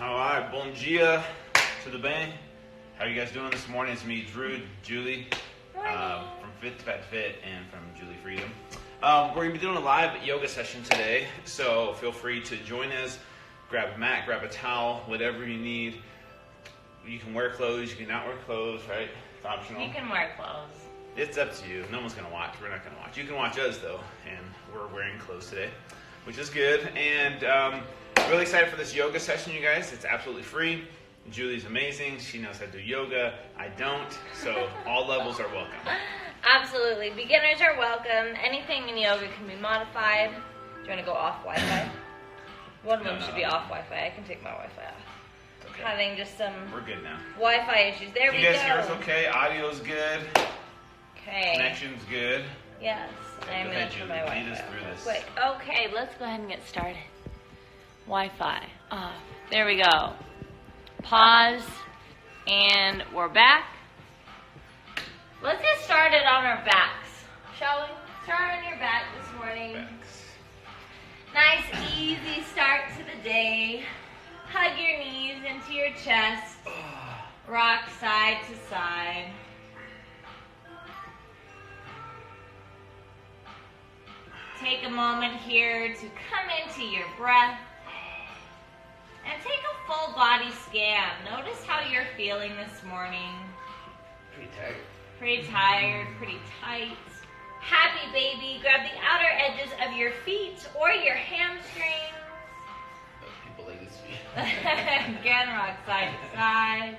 Alright, bon dia to the band. How are you guys doing this morning? It's me, Drew, Julie, from Fit to Fat Fit, and from Julie Freedom. We're going to be doing a live yoga session today, so feel free to join us. Grab a mat, grab a towel, whatever you need. You can wear clothes, you can not wear clothes, right? It's optional. You can wear clothes. It's up to you. No one's going to watch. We're not going to watch. You can watch us, though, and we're wearing clothes today, which is good. And really excited for this yoga session, you guys. It's absolutely free. Julie's amazing. She knows how to do yoga. I don't, so all levels are welcome. Absolutely. Beginners are welcome. Anything in yoga can be modified. Do you want to go off Wi-Fi? One of them should be off Wi-Fi. I can take my Wi-Fi off. Okay. Having just some We're good now. Wi-Fi issues. There we go. You guys hear us okay? Audio's good. Okay. Connection's good. Yes. I'm going to turn my Wi-Fi lead us off through real this. quick. Okay, let's go ahead and get started. Wi-Fi off. There we go. Pause. And we're back. Let's get started on our backs, shall we? Start on your back this morning. Backs. Nice, easy start to the day. Hug your knees into your chest. Rock side to side. Take a moment here to come into your breath. And take a full body scan. Notice how you're feeling this morning. Pretty tired. Pretty tired, pretty tight. Happy baby. Grab the outer edges of your feet or your hamstrings. Those people like this. Again, rock side to side.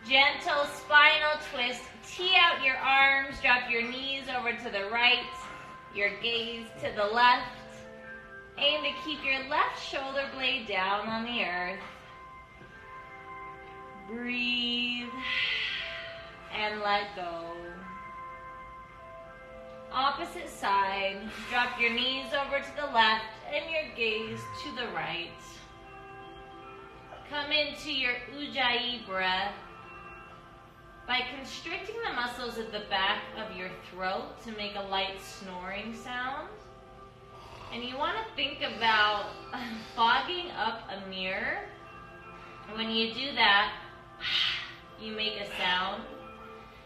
Gentle spinal twist. Tee out your arms. Drop your knees over to the right. Your gaze to the left. Aim to keep your left shoulder blade down on the earth. Breathe and let go. Opposite side. Drop your knees over to the left and your gaze to the right. Come into your Ujjayi breath by constricting the muscles at the back of your throat to make a light snoring sound. And you want to think about fogging up a mirror. When you do that, you make a sound.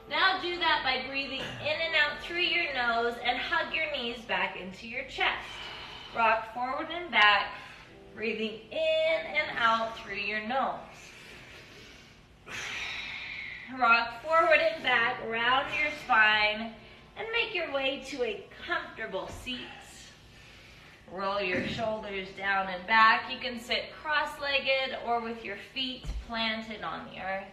Now do that by breathing in and out through your nose and hug your knees back into your chest. Rock forward and back, breathing in and out through your nose. Rock forward and back, round your spine, and make your way to a comfortable seat. Roll your shoulders down and back. You can sit cross-legged or with your feet planted on the earth.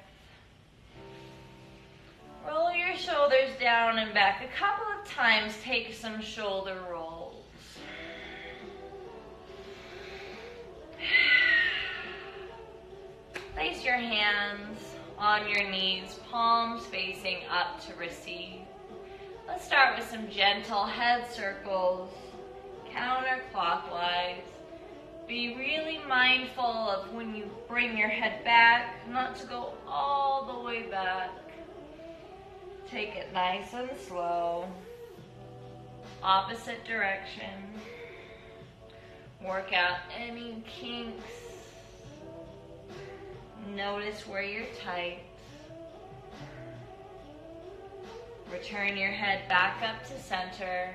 Roll your shoulders down and back. A couple of times, take some shoulder rolls. Place your hands on your knees, palms facing up to receive. Let's start with some gentle head circles. Counterclockwise. Be really mindful of when you bring your head back, not to go all the way back. Take it nice and slow. Opposite direction. Work out any kinks. Notice where you're tight. Return your head back up to center.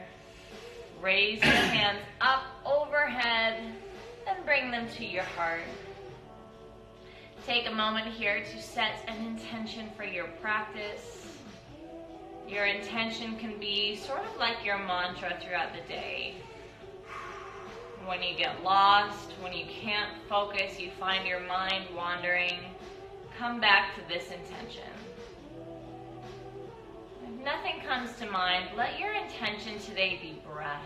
Raise your hands up overhead and bring them to your heart. Take a moment here to set an intention for your practice. Your intention can be sort of like your mantra throughout the day. When you get lost, when you can't focus, you find your mind wandering, come back to this intention. If nothing comes to mind, let your intention today be breath.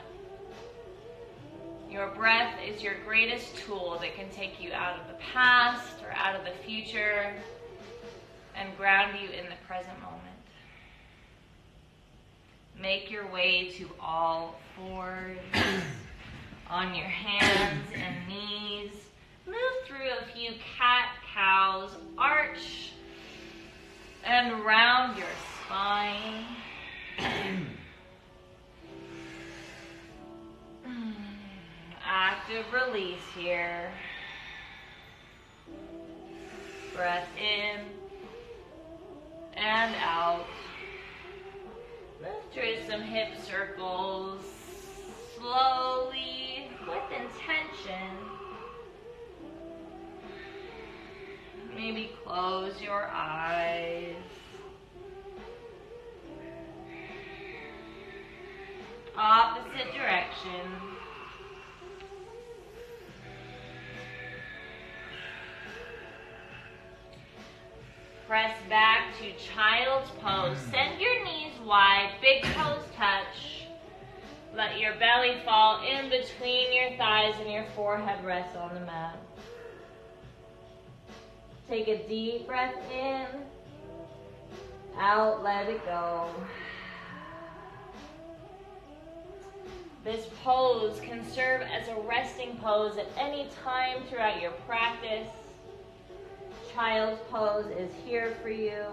Your breath is your greatest tool that can take you out of the past or out of the future and ground you in the present moment. Make your way to all fours, on your hands and knees. Move through a few cat-cows, arch and round your spine. active release here. Breath in and out. Move through some hip circles slowly with intention. Maybe close your eyes. Opposite direction. Press back to child's pose. Send your knees wide, big toes touch. Let your belly fall in between your thighs and your forehead rest on the mat. Take a deep breath in. Out, let it go. This pose can serve as a resting pose at any time throughout your practice. Child's pose is here for you.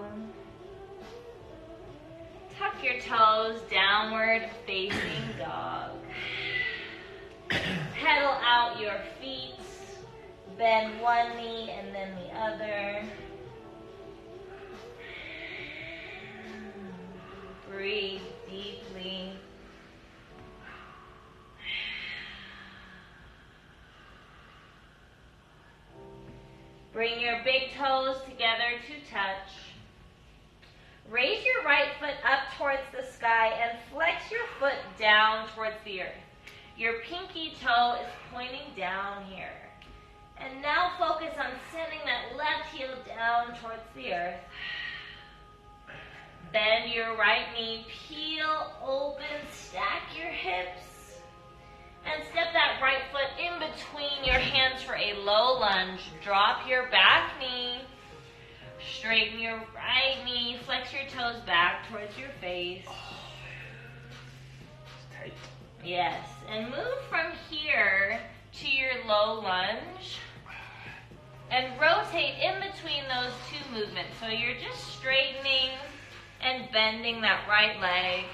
Tuck your toes, downward facing dog. Pedal out your feet. Bend one knee and then the other. Breathe deeply. Bring your big toes together to touch. Raise your right foot up towards the sky and flex your foot down towards the earth. Your pinky toe is pointing down here. And now focus on sending that left heel down towards the earth. Bend your right knee, peel open, stack your hips. And step that right foot in between your hands for a low lunge. Drop your back knee. Straighten your right knee. Flex your toes back towards your face. It's tight. Yes. And move from here to your low lunge. And rotate in between those two movements. So you're just straightening and bending that right leg.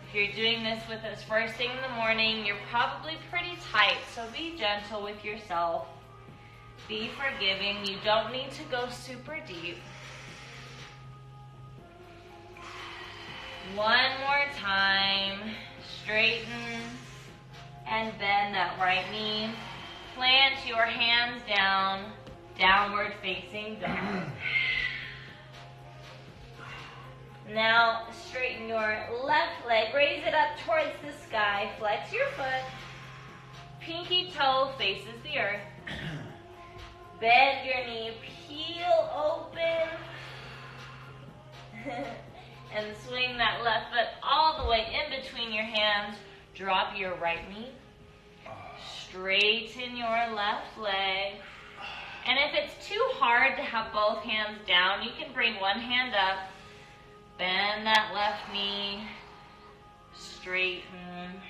If you're doing this with us first thing in the morning, you're probably pretty tight, so be gentle with yourself. Be forgiving. You don't need to go super deep. One more time. Straighten and bend that right knee. Plant your hands down, downward facing dog. Now straighten your left leg, raise it up towards the sky, flex your foot, pinky toe faces the earth. Bend your knee, peel open, and swing that left foot all the way in between your hands. Drop your right knee, straighten your left leg. And if it's too hard to have both hands down, you can bring one hand up. Bend that left knee, straighten.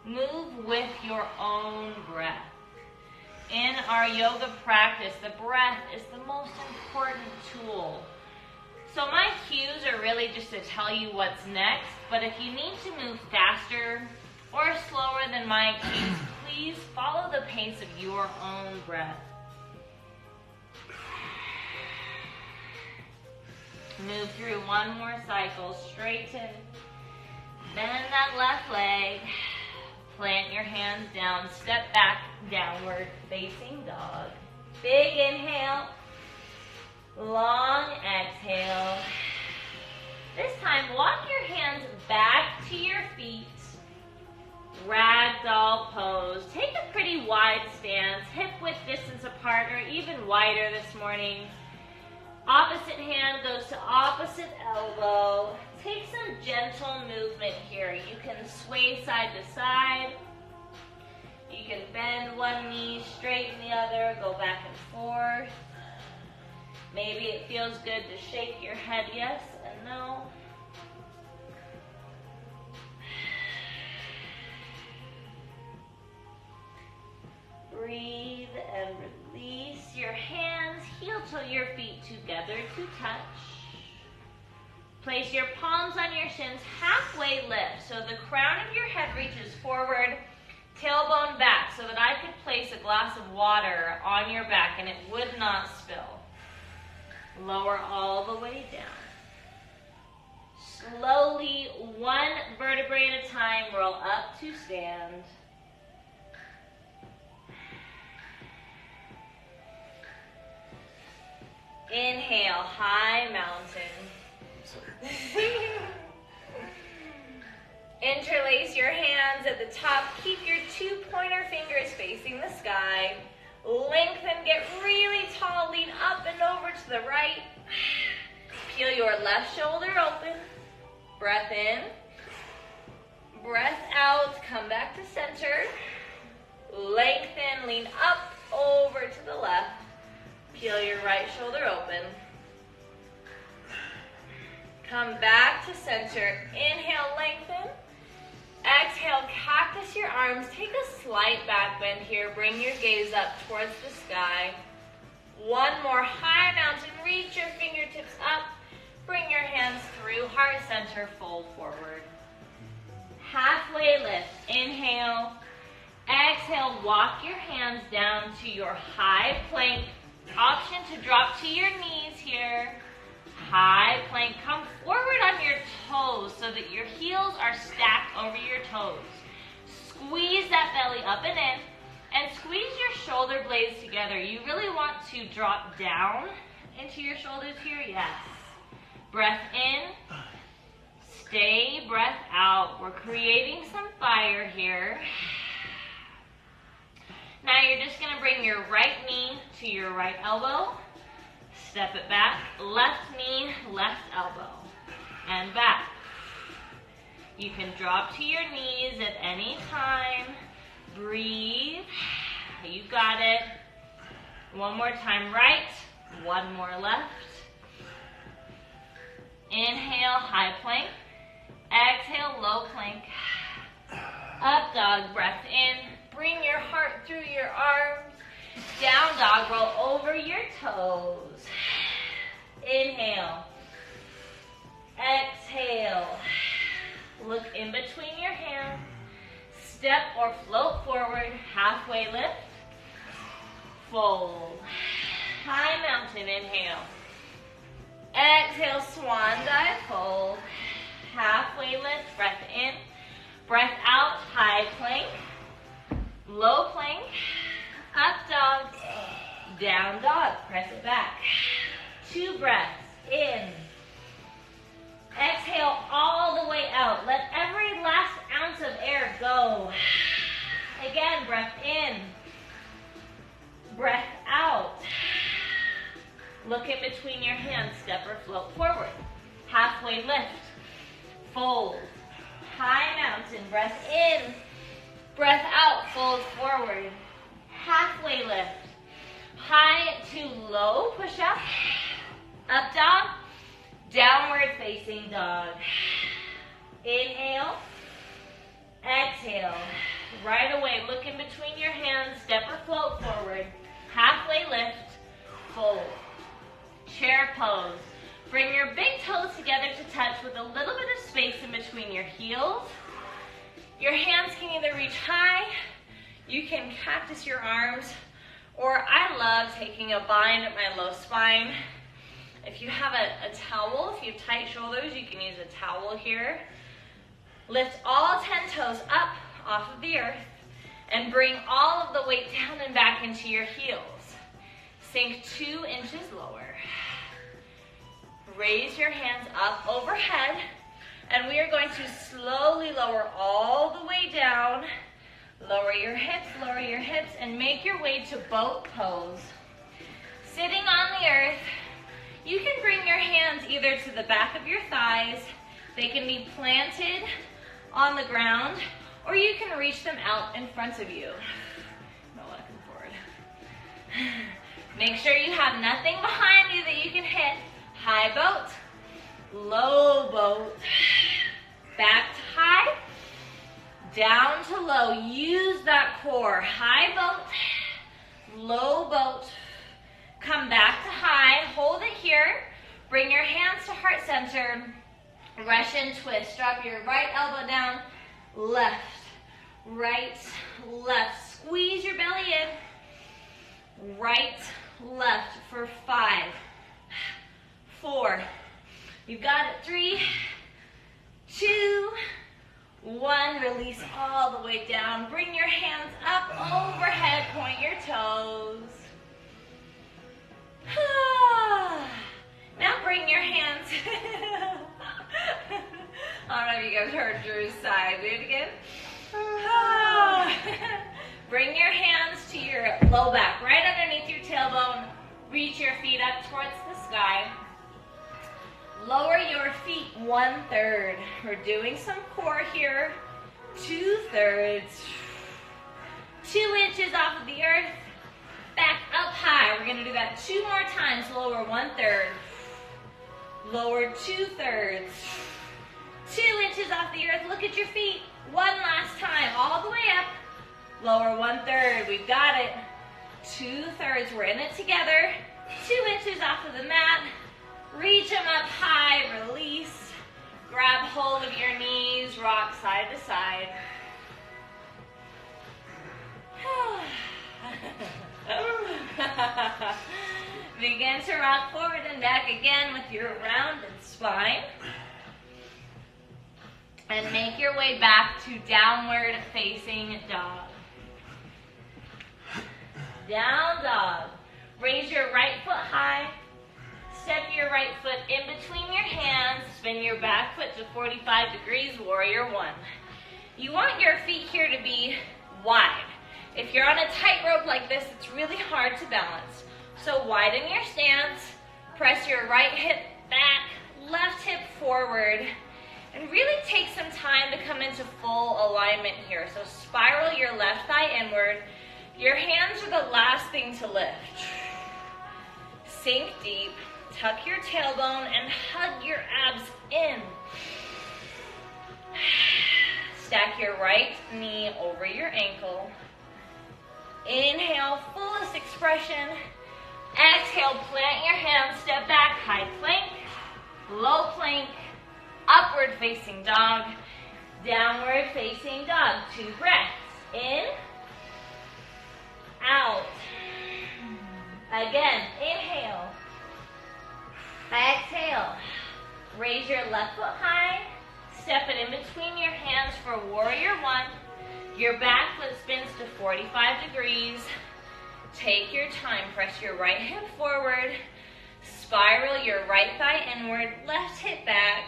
Move with your own breath. In our yoga practice, the breath is the most important tool. So my cues are really just to tell you what's next, but if you need to move faster or slower than my cues, please follow the pace of your own breath. Move through one more cycle, straighten, bend that left leg, plant your hands down, step back, downward facing dog. Big inhale, long exhale. This time, walk your hands back to your feet, ragdoll pose. Take a pretty wide stance, hip width distance apart or even wider this morning. Opposite hand goes to opposite elbow. Take some gentle movement here. You can sway side to side. You can bend one knee, straighten the other, go back and forth. Maybe it feels good to shake your head yes and no. Breathe and release your hands. Heel to your feet together to touch. Place your palms on your shins, halfway lift. So the crown of your head reaches forward, tailbone back, so that I could place a glass of water on your back and it would not spill. Lower all the way down. Slowly, one vertebrae at a time, roll up to stand. Inhale, high mountain. Interlace your hands at the top. Keep your 2 pointer fingers facing the sky. Lengthen, get really tall. Lean up and over to the right. Peel your left shoulder open. Breath in. Breath out. Come back to center. Lengthen, lean up, over to the left. Peel your right shoulder open. Come back to center. Inhale, lengthen. Exhale, cactus your arms. Take a slight back bend here. Bring your gaze up towards the sky. One more, high mountain. Reach your fingertips up. Bring your hands through, heart center, fold forward. Halfway lift. Inhale. Exhale, walk your hands down to your high plank. Option to drop to your knees here. High plank. Come forward on your toes so that your heels are stacked over your toes. Squeeze that belly up and in, and squeeze your shoulder blades together. You really want to drop down into your shoulders here. Yes. Breath in. Stay, breath out. We're creating some fire here. Now you're just going to bring your right knee to your right elbow. Step it back. Left knee, left elbow. And back. You can drop to your knees at any time. Breathe. You got it. One more time right. One more left. Inhale, high plank. Exhale, low plank. Up dog, breath in. Bring your heart through your arms. Down dog, roll over your toes. Inhale. Exhale. Look in between your hands. Step or float forward. Halfway lift. Fold. High mountain, inhale. Exhale, swan dive, fold. Halfway lift, breath in. Breath out, high plank. Low plank, up dog, down dog, press it back. 2 breaths, in. Exhale all the way out. Let every last ounce of air go. Again, breath in. Breath out. Look in between your hands, step or float forward. Halfway lift, fold. High mountain, breath in. Breath out, fold forward. Halfway lift. High to low, push up. Up dog. Downward facing dog. Inhale. Exhale. Right away, look in between your hands. Step or float forward. Halfway lift. Fold. Chair pose. Bring your big toes together to touch with a little bit of space in between your heels. Your hands can either reach high, you can cactus your arms, or I love taking a bind at my low spine. If you have a towel, if you have tight shoulders, you can use a towel here. Lift all 10 toes up off of the earth and bring all of the weight down and back into your heels. Sink 2 inches lower. Raise your hands up overhead. And we are going to slowly lower all the way down. Lower your hips, and make your way to boat pose. Sitting on the earth, you can bring your hands either to the back of your thighs. They can be planted on the ground, or you can reach them out in front of you. No, looking forward. Make sure you have nothing behind you that you can hit. High boat. Low boat, back to high, down to low. Use that core. High boat, low boat. Come back to high. Hold it here. Bring your hands to heart center. Russian twist. Drop your right elbow down, left, right, left. Squeeze your belly in. Right, left for 5, 4. You've got it. 3, 2, 1. Release all the way down. Bring your hands up overhead. Point your toes. Now bring your hands. I don't know if you guys heard Drew's side. Do it again. Bring your hands to your low back, right underneath your tailbone. Reach your feet up towards the sky. Lower your feet 1/3. We're doing some core here. 2/3. 2 inches off of the earth. Back up high. We're going to do that 2 more times. Lower 1/3. Lower 2/3. 2 inches off the earth. Look at your feet. 1 last time. All the way up. Lower 1/3. We've got it. 2/3. We're in it together. 2 inches off of the mat. Reach them up high. Release. Grab hold of your knees. Rock side to side. Begin to rock forward and back again with your rounded spine. And make your way back to downward facing dog. Down dog. Raise your right foot high. Step your right foot in between your hands. Spin your back foot to 45 degrees, warrior 1. You want your feet here to be wide. If you're on a tightrope like this, it's really hard to balance. So widen your stance. Press your right hip back, left hip forward. And really take some time to come into full alignment here. So spiral your left thigh inward. Your hands are the last thing to lift. Sink deep. Tuck your tailbone and hug your abs in. Stack your right knee over your ankle. Inhale, fullest expression. Exhale, plant your hands, step back, high plank, low plank, upward facing dog, downward facing dog. 2 breaths. In, out. Again, inhale. Exhale. Raise your left foot high. Step it in between your hands for warrior 1. Your back foot spins to 45 degrees. Take your time. Press your right hip forward. Spiral your right thigh inward. Left hip back.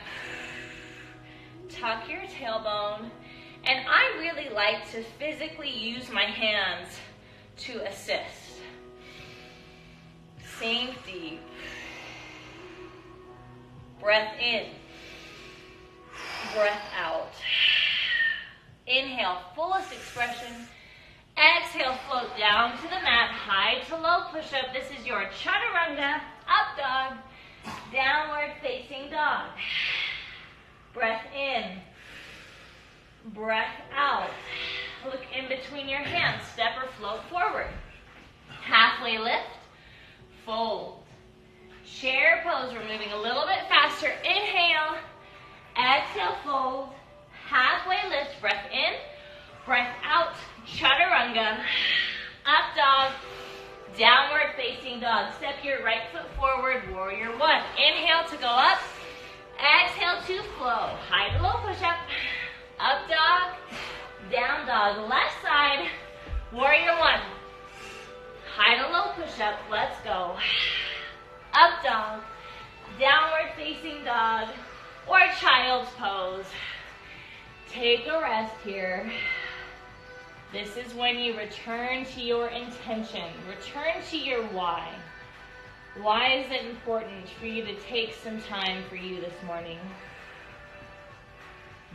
Tuck your tailbone. And I really like to physically use my hands to assist. Sink deep. Breath in. Breath out. Inhale, fullest expression. Exhale, float down to the mat, high to low push-up. This is your chaturanga, up dog, downward facing dog. Breath in. Breath out. Look in between your hands. Step or float forward. Halfway lift. Fold. Chair pose. We're moving a little bit faster. Inhale. Exhale, fold. Halfway lift. Breath in. Breath out. Chaturanga. Up dog. Downward facing dog. Step your right foot forward. Warrior 1. Inhale to go up. Exhale to flow. High to low push up. Up dog. Down dog. Left side. Warrior 1. High to low push up. Let's go. Up dog. Downward facing dog. Or child's pose. Take a rest here. This is when you return to your intention. Return to your why. Why is it important for you to take some time for you this morning?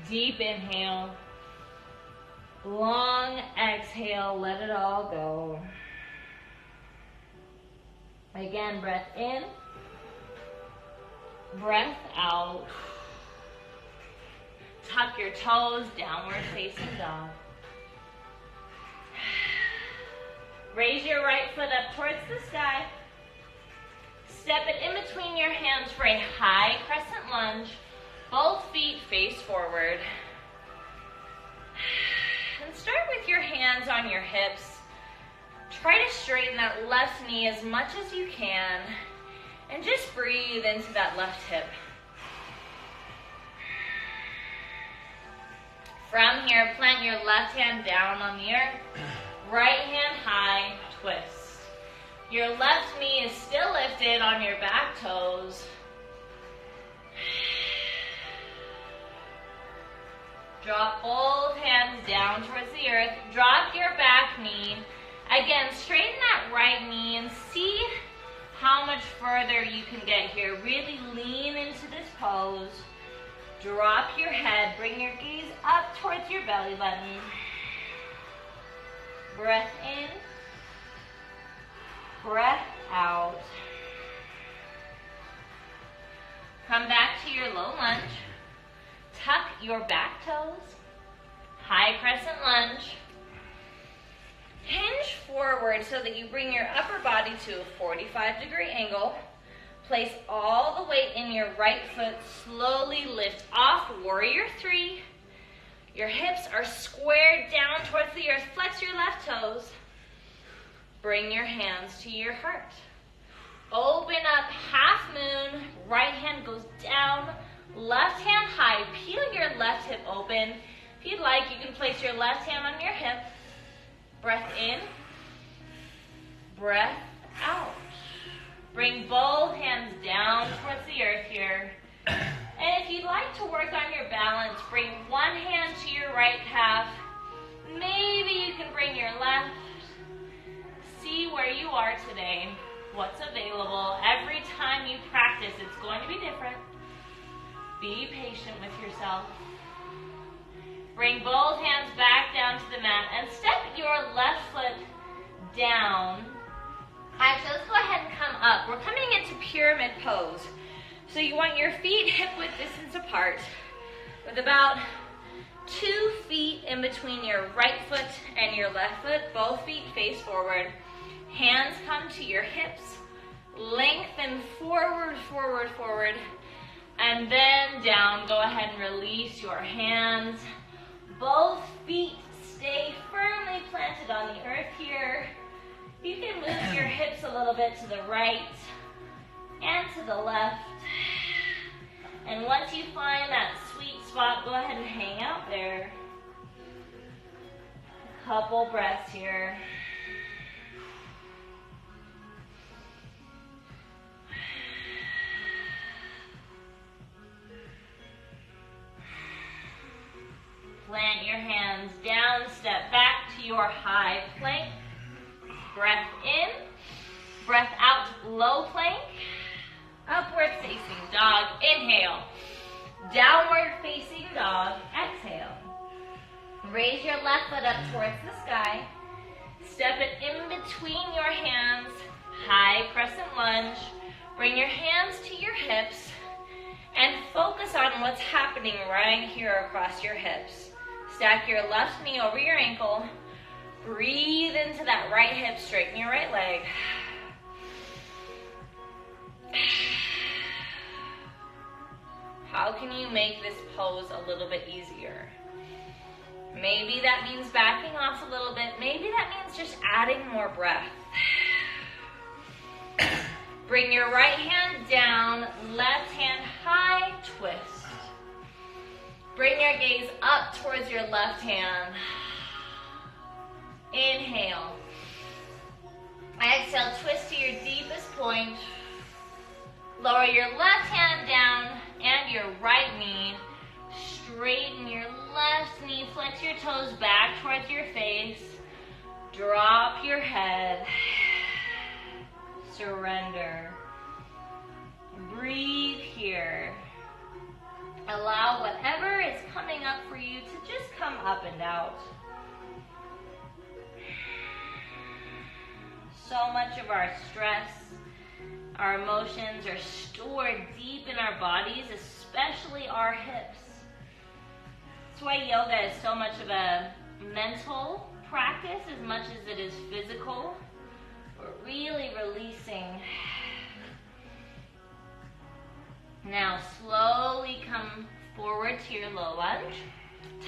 Deep inhale. Long exhale. Let it all go. Again, breath in. Breath out. Tuck your toes, downward facing dog. Raise your right foot up towards the sky. Step it in between your hands for a high crescent lunge. Both feet face forward. And start with your hands on your hips. Try to straighten that left knee as much as you can. And just breathe into that left hip. From here, plant your left hand down on the earth. Right hand high, twist. Your left knee is still lifted on your back toes. Drop both hands down towards the earth. Drop your back knee. Again, straighten that right knee and see how much further you can get here. Really lean into this pose. Drop your head. Bring your gaze up towards your belly button. Breath in. Breath out. Come back to your low lunge. Tuck your back toes. High crescent lunge. Hinge forward so that you bring your upper body to a 45-degree angle. Place all the weight in your right foot. Slowly lift off Warrior 3. Your hips are squared down towards the earth. Flex your left toes. Bring your hands to your heart. Open up, half moon. Right hand goes down. Left hand high. Peel your left hip open. If you'd like, you can place your left hand on your hip. Breath in. Breath out. Bring both hands down towards the earth here. And if you'd like to work on your balance, bring one hand to your right calf. Maybe you can bring your left. See where you are today, what's available. Every time you practice, it's going to be different. Be patient with yourself. Bring both hands back down to the mat and step your left foot down. Actually, let's go ahead and come up. We're coming into pyramid pose. So you want your feet hip-width distance apart with about 2 feet in between your right foot and your left foot. Both feet face forward. Hands come to your hips. Lengthen forward, forward, forward. And then down. Go ahead and release your hands. Both feet stay firmly planted on the earth here. You can move your hips a little bit to the right and to the left. And once you find that sweet spot, go ahead and hang out there. A couple breaths here. Plant your hands down, step back to your high plank. Breath in, breath out, low plank. Upward facing dog, inhale. Downward facing dog, exhale. Raise your left foot up towards the sky. Step it in between your hands, high crescent lunge. Bring your hands to your hips and focus on what's happening right here across your hips. Stack your left knee over your ankle. Breathe into that right hip, straighten your right leg. How can you make this pose a little bit easier? Maybe that means backing off a little bit. Maybe that means just adding more breath. Bring your right hand down, left hand high, twist. Bring your gaze up towards your left hand. Inhale. Exhale, twist to your deepest point. Lower your left hand down and your right knee. Straighten your left knee, flex your toes back towards your face. Drop your head. Surrender. Breathe here. Allow whatever is coming up for you to just come up and out. So much of our stress, our emotions are stored deep in our bodies, especially our hips. That's why yoga is so much of a mental practice as much as it is physical. We're really releasing. Now slowly come forward to your low lunge.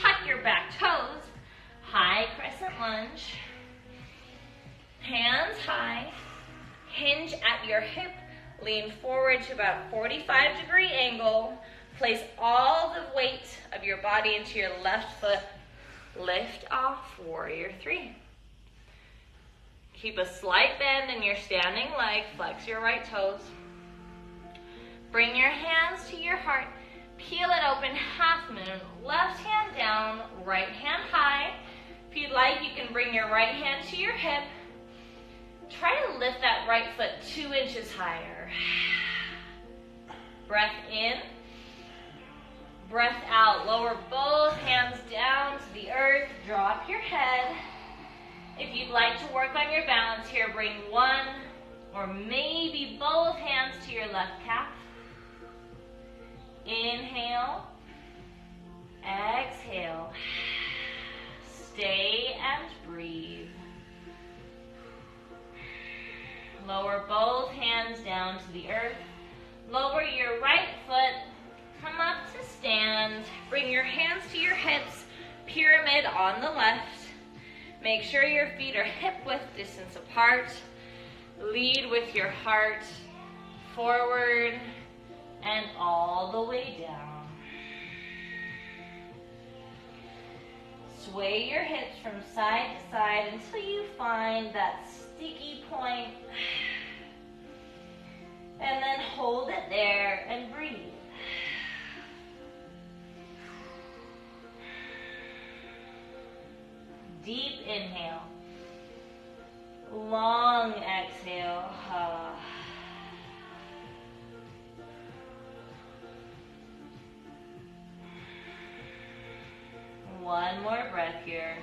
Tuck your back toes, high crescent lunge. Hands high, hinge at your hip, lean forward to about 45-degree angle. Place all the weight of your body into your left foot. Lift off, warrior three. Keep a slight bend in your standing leg, flex your right toes. Bring your hands to your heart, peel it open, half moon, left hand down, right hand high. If you'd like, you can bring your right hand to your hip. Try to lift that right foot 2 inches higher. Breath in, breath out. Lower both hands down to the earth, drop your head. If you'd like to work on your balance here, bring one or maybe both hands to your left calf. Inhale, exhale, stay and breathe. Lower both hands down to the earth. Lower your right foot, come up to stand. Bring your hands to your hips, pyramid on the left. Make sure your feet are hip-width distance apart. Lead with your heart, forward and all the way down. Sway your hips from side to side until you find that sticky point. And then hold it there and breathe. Deep inhale. Long exhale. One more breath here.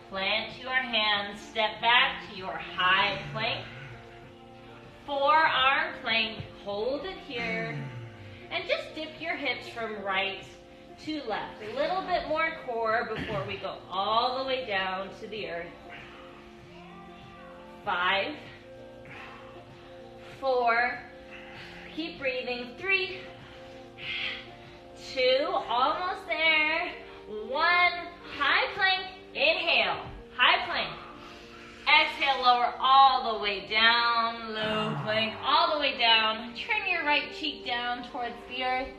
Plant your hands, step back to your high plank. Forearm plank, hold it here. And just dip your hips from right to left. A little bit more core before we go all the way down to the earth. 5, 4, keep breathing. 3, 2, almost there. 1, high plank, inhale, high plank. Exhale, lower all the way down, low plank, all the way down. Turn your right cheek down towards the earth.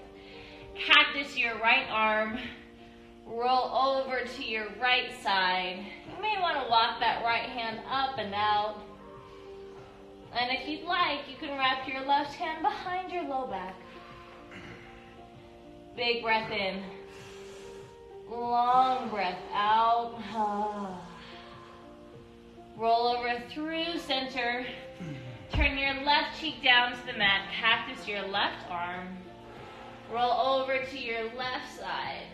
Cactus your right arm. Roll over to your right side. You may want to walk that right hand up and out. And if you'd like, you can wrap your left hand behind your low back. Big breath in. Long breath out. Roll over through center. Turn your left cheek down to the mat. Cactus your left arm. Roll over to your left side.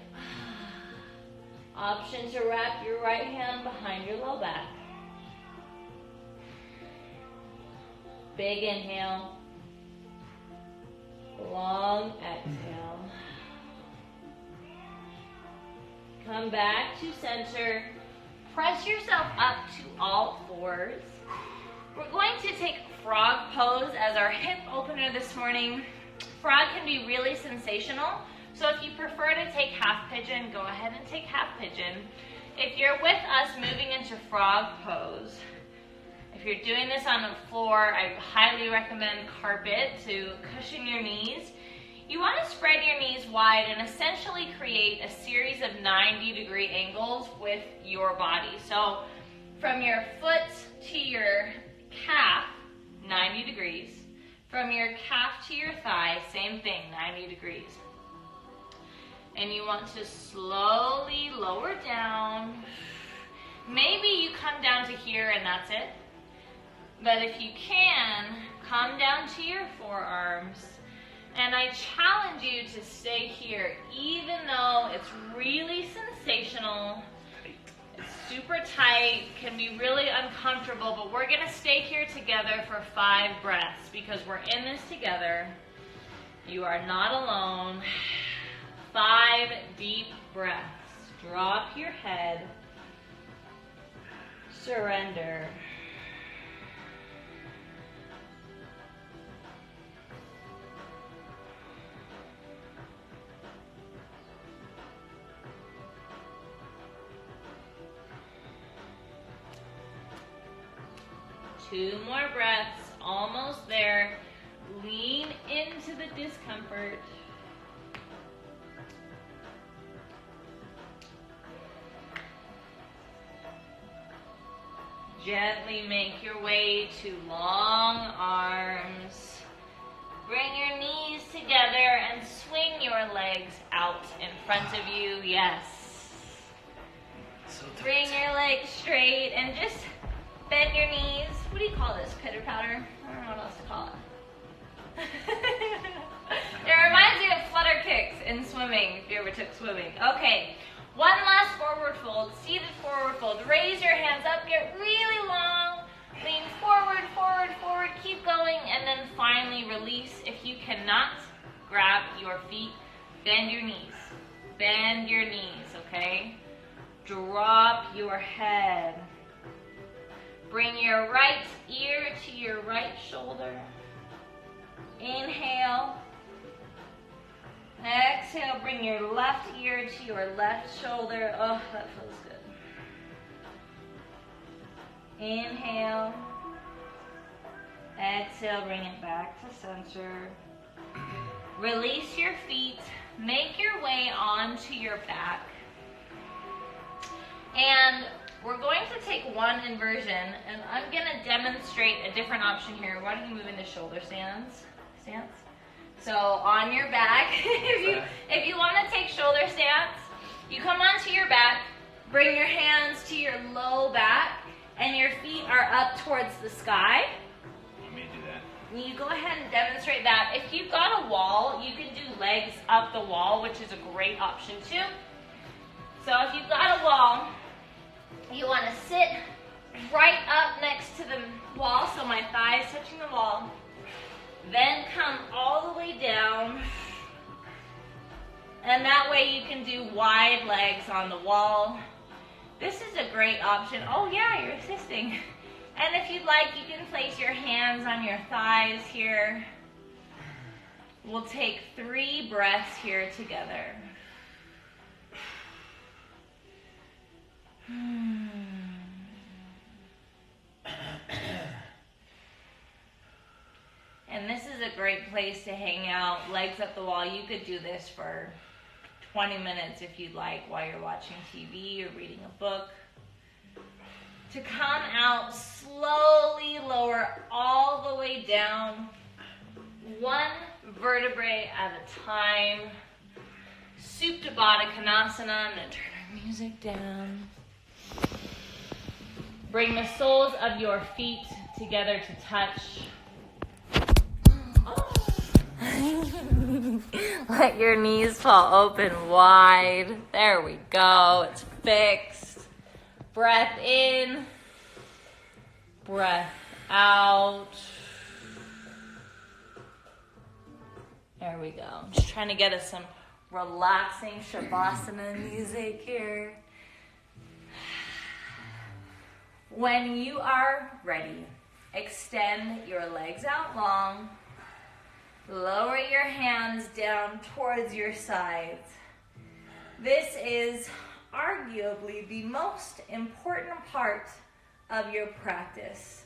Option to wrap your right hand behind your low back. Big inhale. Long exhale. Come back to center. Press yourself up to all fours. We're going to take frog pose as our hip opener this morning. Frog can be really sensational, so if you prefer to take half pigeon, go ahead and take half pigeon. If you're with us moving into frog pose, if you're doing this on the floor, I highly recommend carpet to cushion your knees. You want to spread your knees wide and essentially create a series of 90-degree angles with your body. So from your foot to your calf, 90 degrees. From your calf to your thigh, same thing, 90 degrees. And you want to slowly lower down. Maybe you come down to here and that's it. But if you can, come down to your forearms. And I challenge you to stay here, even though it's really sensational. It's super tight, can be really uncomfortable, but we're gonna stay here together for 5 breaths because we're in this together. You are not alone. 5 deep breaths. Drop your head. Surrender. 2 more breaths, almost there. Lean into the discomfort. Gently make your way to long arms. Bring your knees together and swing your legs out in front of you. Yes. Bring your legs straight and just bend your knees. What do you call this? Pitter patter? I don't know what else to call it. It reminds me of flutter kicks in swimming, if you ever took swimming. Okay. One last forward fold, seated forward fold. Raise your hands up, get really long. Lean forward, forward, forward. Keep going, and then finally release. If you cannot grab your feet, bend your knees. Bend your knees, okay? Drop your head. Bring your right ear to your right shoulder. Inhale. Exhale, bring your left ear to your left shoulder. Oh, that feels good. Inhale. Exhale, bring it back to center. Release your feet. Make your way onto your back. And we're going to take one inversion, and I'm going to demonstrate a different option here. Why don't you move into shoulder stance? So on your back, if you want to take shoulder stance, you come onto your back, bring your hands to your low back, and your feet are up towards the sky. Let me do that. You go ahead and demonstrate that. If you've got a wall, you can do legs up the wall, which is a great option too. So if you've got a wall, you want to sit right up next to the wall, so my thighs touching the wall. Then come all the way down. And that way you can do wide legs on the wall. This is a great option. Oh yeah, you're assisting. And if you'd like, you can place your hands on your thighs here. We'll take 3 breaths here together. And this is a great place to hang out, legs up the wall. You could do this for 20 minutes if you'd like while you're watching TV or reading a book. To come out, slowly lower all the way down, 1 vertebrae at a time. Supta Baddha Konasana. I'm going to turn our music down. Bring the soles of your feet together to touch. Let your knees fall open wide. There we go. It's fixed. Breath in. Breath out. There we go. I'm just trying to get us some relaxing Shavasana music here. When you are ready, extend your legs out long. Lower your hands down towards your sides. This is arguably the most important part of your practice.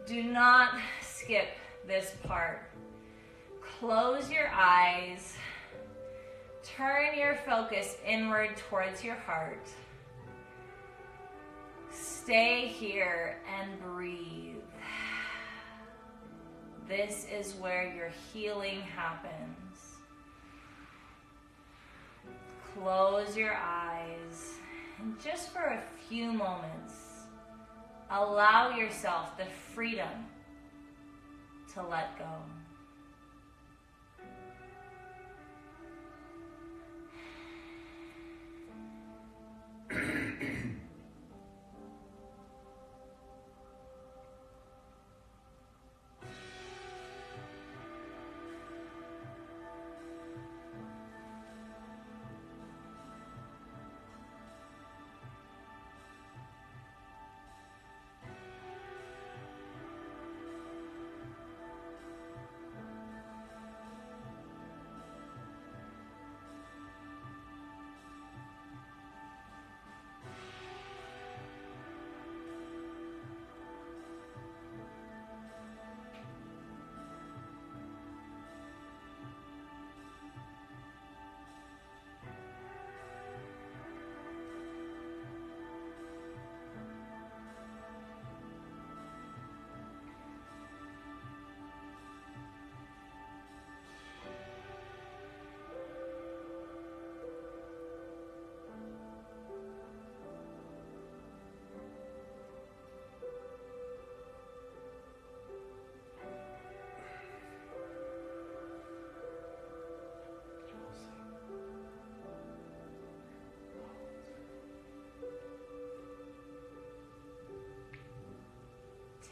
Do not skip this part. Close your eyes. Turn your focus inward towards your heart. Stay here and breathe. This is where your healing happens. Close your eyes, and just for a few moments, allow yourself the freedom to let go.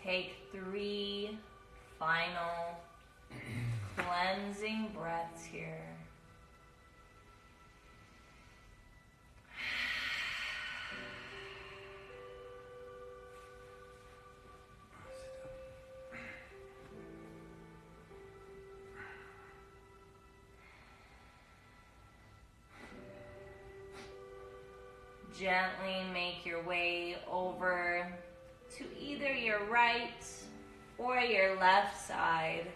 Take 3 final cleansing breaths here. Gently make your way over to either your right or your left side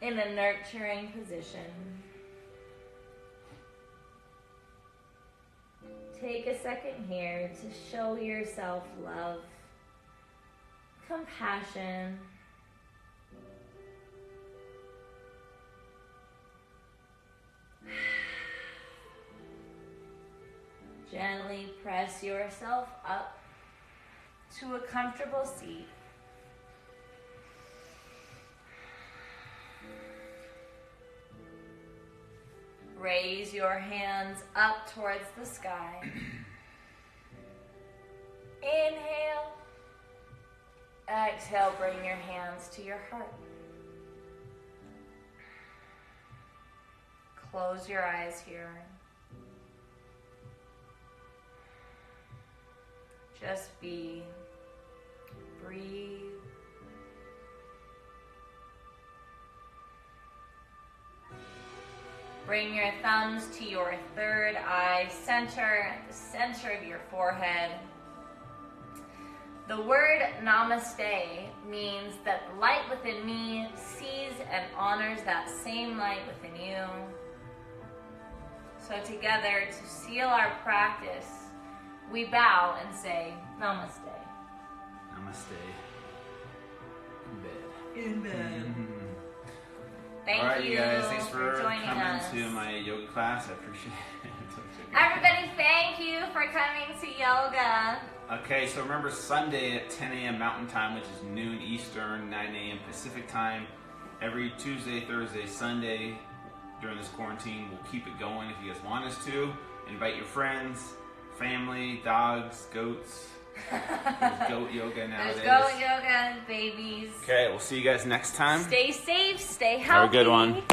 in a nurturing position. Take a second here to show yourself love, compassion, gently press yourself up to a comfortable seat. Raise your hands up towards the sky. Inhale. Exhale, bring your hands to your heart. Close your eyes here. Just be. Breathe. Bring your thumbs to your third eye center, at the center of your forehead. The word namaste means that the light within me sees and honors that same light within you. So together, to seal our practice, we bow and say namaste. Namaste. In bed. In bed. Thank All right, you, you guys. Thanks for joining coming us. to my yoga class. I appreciate it. Everybody, thank you for coming to yoga. Okay, so remember Sunday at 10 a.m. Mountain Time, which is noon Eastern, 9 a.m. Pacific Time. Every Tuesday, Thursday, Sunday during this quarantine, we'll keep it going if you guys want us to. Invite your friends, family, dogs, goats. There's goat yoga nowadays. There's goat yoga, babies. Okay, we'll see you guys next time. Stay safe, stay healthy. Have a good one.